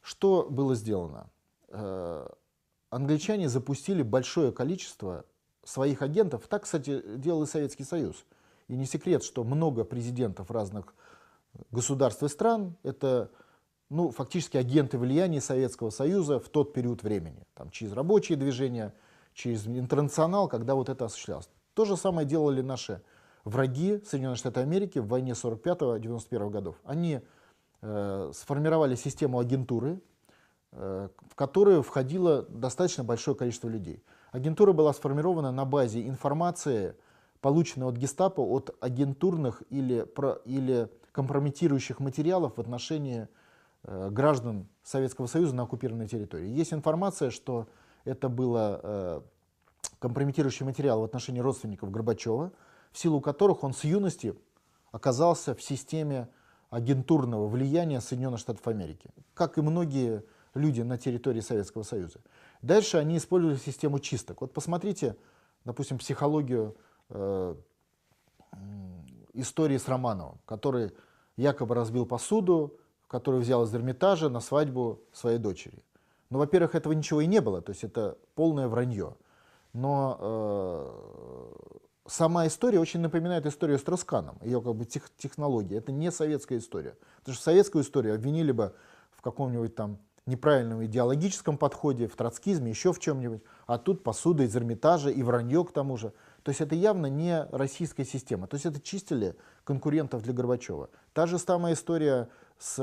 Что было сделано? Англичане запустили большое количество своих агентов. Так, кстати, делал и Советский Союз. И не секрет, что много президентов разных государств и стран — это фактически агенты влияния Советского Союза в тот период времени. Там, через рабочие движения, через интернационал, когда вот это осуществлялось. То же самое делали наши враги Соединенные Штаты Америки в войне 45-91 годов. Они сформировали систему агентуры, в которую входило достаточно большое количество людей. Агентура была сформирована на базе информации, полученной от гестапо, от агентурных или компрометирующих материалов в отношении граждан Советского Союза на оккупированной территории. Есть информация, что это было компрометирующий материал в отношении родственников Горбачева, в силу которых он с юности оказался в системе агентурного влияния Соединенных Штатов Америки, как и многие люди на территории Советского Союза. Дальше они использовали систему чисток. Вот посмотрите, допустим, психологию истории с Романовым, который якобы разбил посуду, который взял из Эрмитажа на свадьбу своей дочери. Ну, во-первых, этого ничего и не было, то есть это полное вранье. Но сама история очень напоминает историю с Тросканом, ее как бы технология. Это не советская история. Потому что советскую историю обвинили бы в каком-нибудь там неправильном идеологическом подходе, в троцкизме, еще в чем-нибудь. А тут посуда из Эрмитажа и вранье к тому же. То есть это явно не российская система. То есть это чистили конкурентов для Горбачева. Та же самая история с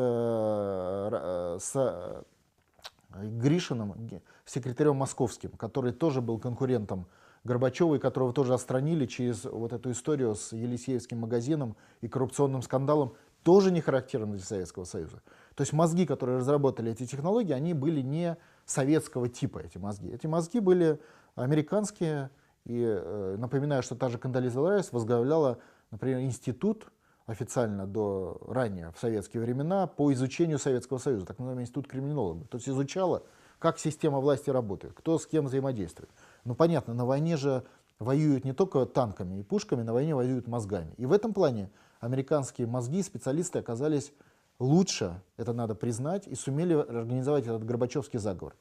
Гришиным, секретарем московским, который тоже был конкурентом Горбачева и которого тоже отстранили через вот эту историю с Елисеевским магазином и коррупционным скандалом, тоже не характерно для Советского Союза. То есть мозги, которые разработали эти технологии, они были не советского типа, эти мозги. Эти мозги были американские, и напоминаю, что та же Кондолиза Райс возглавляла, например, институт официально ранее, в советские времена, по изучению Советского Союза, так называемый институт криминологов. То есть изучала, как система власти работает, кто с кем взаимодействует. Ну понятно, на войне же воюют не только танками и пушками, на войне воюют мозгами. И в этом плане американские мозги, специалисты оказались лучше, это надо признать, и сумели организовать этот горбачевский заговор.